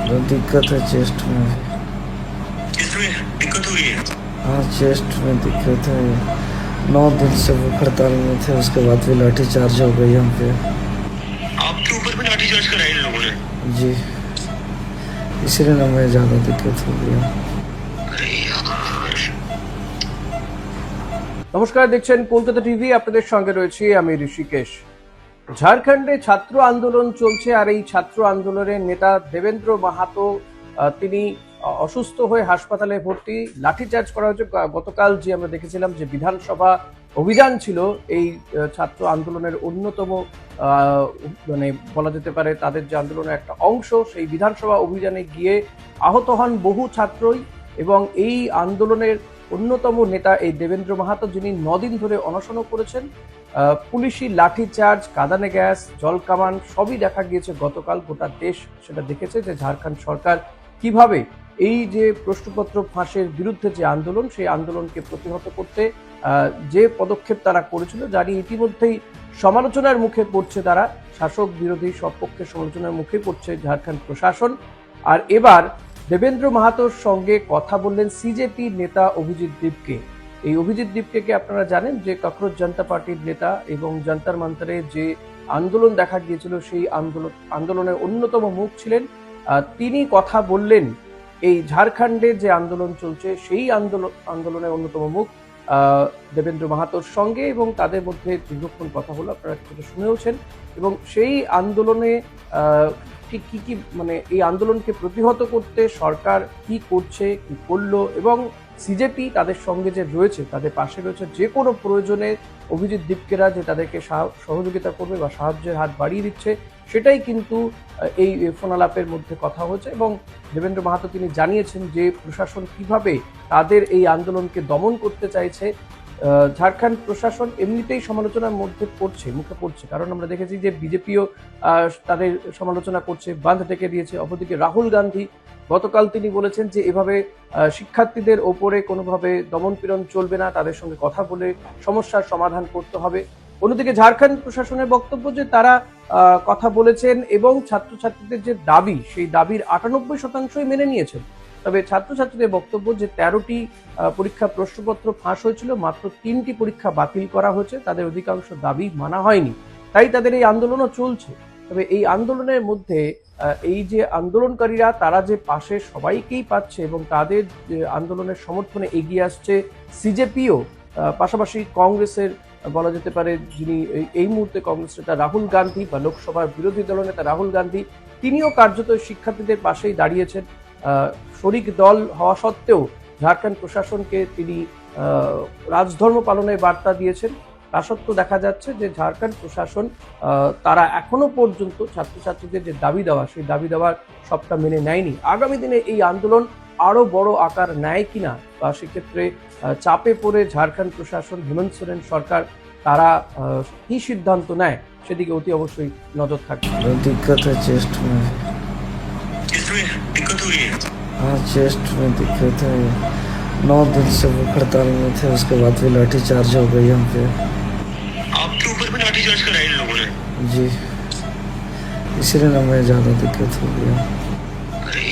तो दिक्कत है चेस्ट में। इसमें दिक्कत हुई है। हाँ चेस्ट में दिक्कत है। 9 दिन से वो हड़ताल में थे, उसके बाद भी लाठी चार्ज हो गई हम पे। आपके ऊपर भी लाठीचार्ज कराया इन लोगों ने? जी, इसलिए ना मुझे ज़्यादा दिक्कत हो गया। अरे यार। নমস্কার, দেখছেন কলকাতা টিভি। আপনাদের সঙ্গে রয়েছি আমি ঋষিকেশ। ঝাড়খণ্ডে ছাত্র আন্দোলন চলছে, আর এই ছাত্র আন্দোলনের নেতা দেবেন্দ্র মাহাতো তিনি অসুস্থ হয়ে হাসপাতালে ভর্তি। লাঠিচার্জ করা হয়েছে। গতকাল যে আমরা দেখেছিলাম যে বিধানসভা অভিযান ছিল এই ছাত্র আন্দোলনের অন্যতম মানে বলা যেতে পারে তাদের যে আন্দোলনের একটা অংশ, সেই বিধানসভা অভিযানে গিয়ে আহত হন বহু ছাত্রই। এবং এই আন্দোলনের অন্যতম নেতা এই দেবেন্দ্র মাহাতো, যিনি 9 দিন ধরে অনশনও করেছেন। পুলিশি লাঠিচার্জ, কাঁদানে গ্যাস, জল কামান সবই দেখা গিয়েছে গতকাল। গোটা দেশ সেটা দেখেছে যে ঝাড়খণ্ড সরকার কিভাবে এই যে প্রশ্নপত্র ফাঁসের বিরুদ্ধে যে আন্দোলন, সেই আন্দোলনকে প্রতিহত করতে যে পদক্ষেপ তারা করেছিল, জানি ইতিমধ্যেই সমালোচনার মুখে পড়ছে তারা। শাসক বিরোধী সব পক্ষের সমালোচনার মুখে পড়ছে ঝাড়খণ্ড প্রশাসন। আর এবার দেবেন্দ্র মাহাতোর সঙ্গে কথা বললেন সিজেপি নেতা অভিজিৎ দীপকে। এই অভিজিৎ দীপকে আপনারা জানেন যে ককরোচ জনতা পার্টির নেতা, এবং যন্তর মন্তরে যে আন্দোলন দেখা গিয়েছিল সেই আন্দোলনের অন্যতম মুখ ছিলেন। তিনি কথা বললেন এই ঝাড়খণ্ডে যে আন্দোলন চলছে সেই আন্দোলনের অন্যতম মুখ দেবেন্দ্র মাহাতোর সঙ্গে, এবং তাদের মধ্যে দীর্ঘক্ষণ কথা হলো, আপনারা কিছুটা শুনেওছেন। এবং সেই আন্দোলনে ঠিক কি মানে এই আন্দোলনকে প্রতিহত করতে সরকার কি করছে, কি করলো, এবং সিজেপি তাদের সঙ্গে যে রয়েছে, তাদের পাশে রয়েছে, যে কোনো প্রয়োজনে অভিজিৎ দীপকেরা যে তাদেরকে সহযোগিতা করবে বা সাহায্যের হাত বাড়িয়ে দিচ্ছে, সেটাই কিন্তু এই ফোনালাপের মধ্যে কথা হয়েছে। এবং দেবেন্দ্র মাহাতো তিনি জানিয়েছেন যে প্রশাসন কিভাবে তাদের এই আন্দোলনকে দমন করতে চাইছে। ঝাড়খণ্ড প্রশাসন এমনিতেই সমালোচনার মুখে পড়ছে, কারণ আমরা দেখেছি যে বিজেপিও তাদের সমালোচনা করছে, বাঁধ ডেকে দিয়েছে। অপরদিকে রাহুল গান্ধী গতকাল তিনি বলেছেন যে এভাবে শিক্ষার্থীদের ওপরে কোনোভাবে দমনপীড়ন চলবে না, তাদের সঙ্গে কথা বলে সমস্যার সমাধান করতে হবে। অন্যদিকে ঝাড়খণ্ড প্রশাসনের বক্তব্য যে তারা কথা বলেছেন এবং ছাত্রছাত্রীদের যে দাবি, সেই দাবির 98% মেনে নিয়েছেন। তবে ছাত্রছাত্রীদের বক্তব্য যে 13টি পরীক্ষা প্রশ্নপত্র ফাঁস হয়েছিল, মাত্র 3টি পরীক্ষা বাতিল করা হয়েছে, তাদের অধিকাংশ দাবি মানা হয়নি, তাই তাদের এই আন্দোলনও চলছে। তবে এই আন্দোলনের মধ্যে এই যে আন্দোলনকারীরা তারা যে পাশে সবাইকেই পাচ্ছে, এবং তাদের আন্দোলনের সমর্থনে এগিয়ে আসছে সিজেপিও, পাশাপাশি কংগ্রেসের বলা যেতে পারে যিনি এই মুহূর্তে কংগ্রেস নেতা রাহুল গান্ধী বা লোকসভার বিরোধী দলনেতা রাহুল গান্ধী, তিনিও কার্যত শিক্ষার্থীদের পাশেই দাঁড়িয়েছেন। শরিক দল হওয়া সত্ত্বেও ঝাড়খণ্ড প্রশাসনকে তিনি রাজধর্ম পালনের বার্তা দিয়েছেন। তা সত্ত্বেও দেখা যাচ্ছে যে ঝাড়খণ্ড প্রশাসন তারা এখনো পর্যন্ত ছাত্রছাত্রীদের যে দাবি দেওয়া, সেই দাবি দেওয়ার সবটা মেনে নেয়নি। আগামী দিনে এই আন্দোলন আরো বড় আকার নেয় কিনা, বা সেক্ষেত্রে চাপে পড়ে ঝাড়খণ্ড প্রশাসন, হেমন্ত সোরেন সরকার, তারা কি সিদ্ধান্ত নেয়, সেদিকে অতি অবশ্যই নজর থাকবে। दिक्कत है चेस्ट में। इसमें दिक्कत हुई है। हाँ चेस्ट में दिक्कत है। 9 दिन से वो हड़ताल में थे, उसके बाद भी लाठी चार्ज हो गई हम पे। आपके ऊपर भी लाठीचार्ज कराया इन लोगों ने? जी, इसलिए ना मुझे ज़्यादा दिक्कत हो गया। अरे